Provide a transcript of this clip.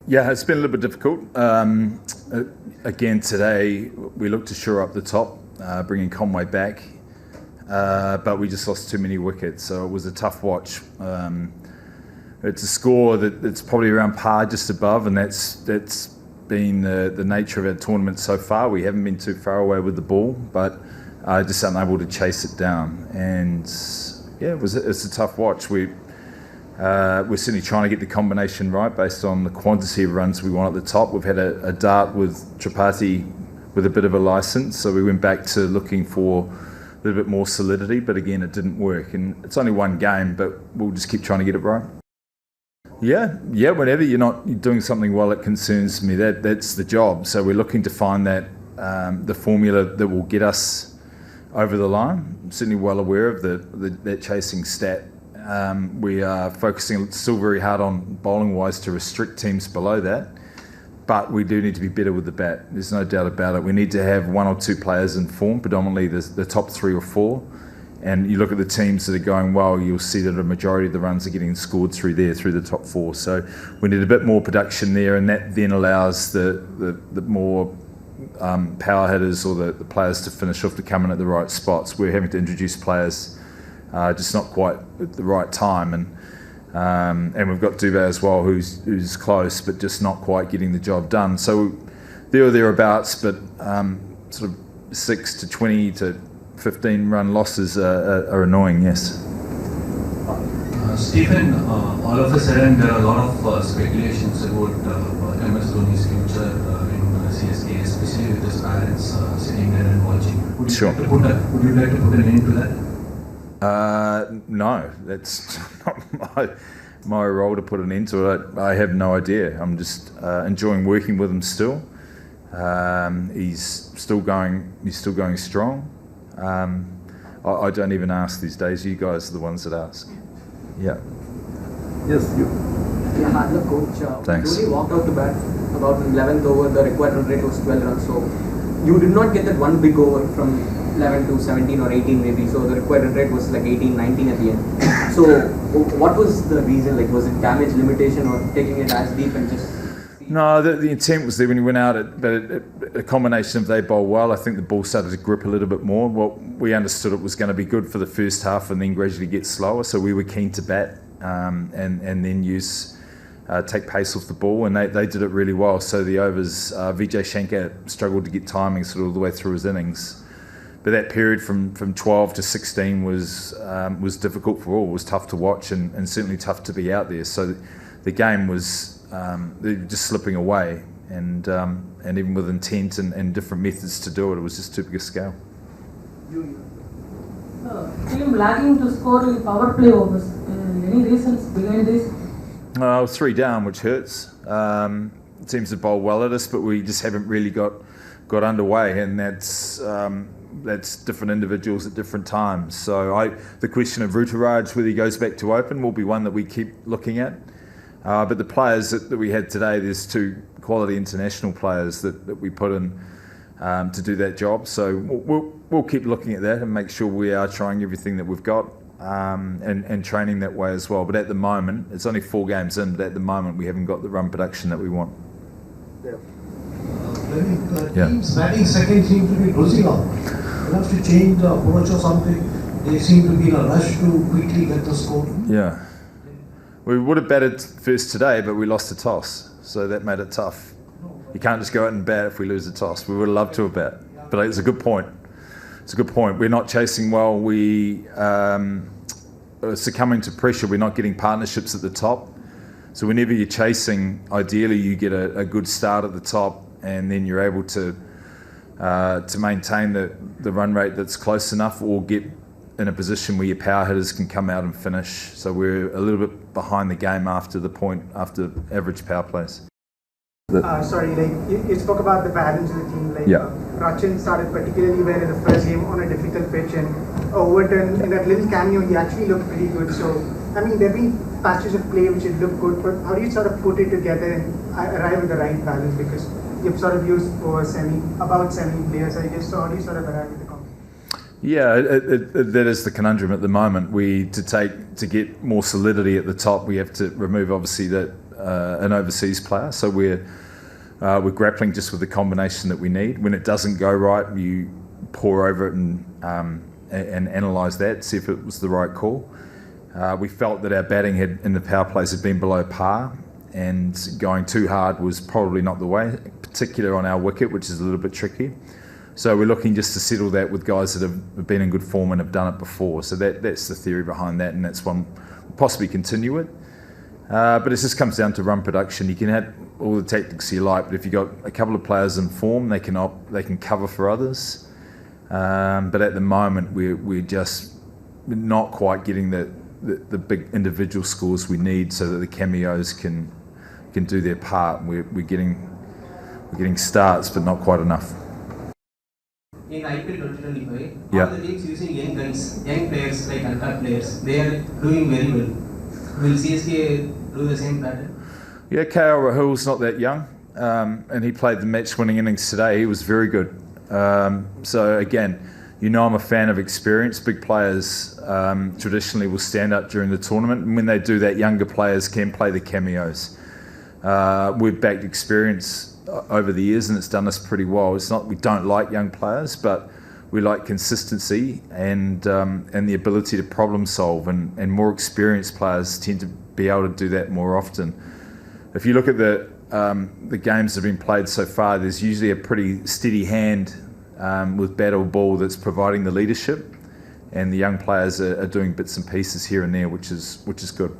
Yeah, it's been a little bit difficult. Again, today we looked to shore up the top, bringing Conway back, but we just lost too many wickets, so it was a tough watch. It's a score that's probably around par, just above, and that's been the nature of our tournament so far. We haven't been too far away with the ball, but just unable to chase it down. And yeah, it's a tough watch. We're certainly trying to get the combination right based on the quantity of runs we want at the top. We've had a dart with Tripathi with a bit of a licence, so we went back to looking for a little bit more solidity, but again, it didn't work. And it's only one game, but we'll just keep trying to get it right. Yeah. Whenever you're doing something well, it concerns me. That's the job. So we're looking to find that the formula that will get us over the line. I'm certainly well aware of that chasing stat. We are focusing still very hard on bowling-wise to restrict teams below that, but we do need to be better with the bat. There's no doubt about it. We need to have one or two players in form, predominantly the top 3 or 4. And you look at the teams that are going well, you'll see that a majority of the runs are getting scored through the top 4. So we need a bit more production there, and that then allows the more power hitters or the players to finish off to come in at the right spots. We're having to introduce players just not quite at the right time, and we've got Dubé as well, who's close but just not quite getting the job done. So there or thereabouts, but sort of 6 to 20 to 15 run losses are annoying, yes. Stephen, all of a sudden there are a lot of speculations about MS Dhoni's future in CSK, especially with his parents sitting there and watching. Would you like to put an end to that? No, that's not my role to put an end to it. I have no idea. I'm just enjoying working with him still. He's still going strong. I don't even ask these days. You guys are the ones that ask. Yeah. Yes, you. Yeah, hi, look, coach. Thanks. Dhoni walked out to bat about the 11th over. The required run rate was 12 runs. So you did not get that one big over from 11 to 17 or 18 maybe. So the required run rate was like 18, 19 at the end. So what was the reason? Like, was it damage limitation or taking it as deep and just... No, the intent was there when he went out, but a combination of they bowl well. I think the ball started to grip a little bit more. What we understood it was going to be good for the first half and then gradually get slower. So we were keen to bat and then take pace off the ball, and they did it really well. So the overs, Vijay Shankar struggled to get timing sort of all the way through his innings. But that period from 12 to 16 was difficult for all. It was tough to watch and certainly tough to be out there. So the game was just slipping away, and even with intent and different methods to do it, it was just too big a scale. Team lagging to score in power play overs. Any reasons behind this? 3 down, which hurts. Teams have bowled well at us, but we just haven't really got underway, and that's different individuals at different times. So the question of Ruturaj, whether he goes back to open, will be one that we keep looking at. But the players that we had today, there's 2 quality international players that we put in to do that job. So we'll keep looking at that and make sure we are trying everything that we've got and training that way as well. But at the moment, it's only 4 games in, but at the moment we haven't got the run production that we want. Yeah. Teams batting second seem to be losing out. You have to change the approach or something. They seem to be in a rush to quickly get the score. Yeah. We would have batted first today, but we lost the toss, so that made it tough. You can't just go out and bat if we lose the toss. We would have loved to have bat, but it's a good point. It's a good point. We're not chasing well. We are succumbing to pressure. We're not getting partnerships at the top. So whenever you're chasing, ideally you get a good start at the top, and then you're able to maintain the run rate that's close enough, or get in a position where your power hitters can come out and finish. So we're a little bit behind the game after average power plays. Sorry, you spoke about the balance of the team. Rachin started particularly well in the first game on a difficult pitch, and Overton in that little cameo, he actually looked pretty good. So, I mean, there have been patches of play which look good, but how do you sort of put it together and arrive at the right balance? Because you've sort of used about 70 players, I guess. So how do you sort of arrive at the combination? Yeah, that is the conundrum at the moment. To get more solidity at the top, we have to remove obviously that an overseas player. So we're grappling just with the combination that we need. When it doesn't go right, you pore over it and analyse that, see if it was the right call. We felt that our batting in the power plays had been below par, and going too hard was probably not the way, particularly on our wicket, which is a little bit tricky. So we're looking just to settle that with guys that have been in good form and have done it before. So that's the theory behind that, and that's one we'll possibly continue with. But it just comes down to run production. You can have all the tactics you like, but if you've got a couple of players in form, they can cover for others. But at the moment, we're just not quite getting the big individual scores we need so that the cameos can do their part. We're getting starts, but not quite enough. In IPL 2025, Yeah. all the leagues using young guys, young players like uncapped players, they are doing very well. Will CSK do the same pattern? Yeah, KL Rahul's not that young, and he played the match-winning innings today. He was very good. So again, I'm a fan of experience. Big players traditionally will stand up during the tournament, and when they do that, younger players can play the cameos. We've backed experience over the years, and it's done us pretty well. It's not we don't like young players, but we like consistency and the ability to problem solve, and more experienced players tend to be able to do that more often. If you look at the games that have been played so far, there's usually a pretty steady hand with bat or ball that's providing the leadership, and the young players are doing bits and pieces here and there, which is good.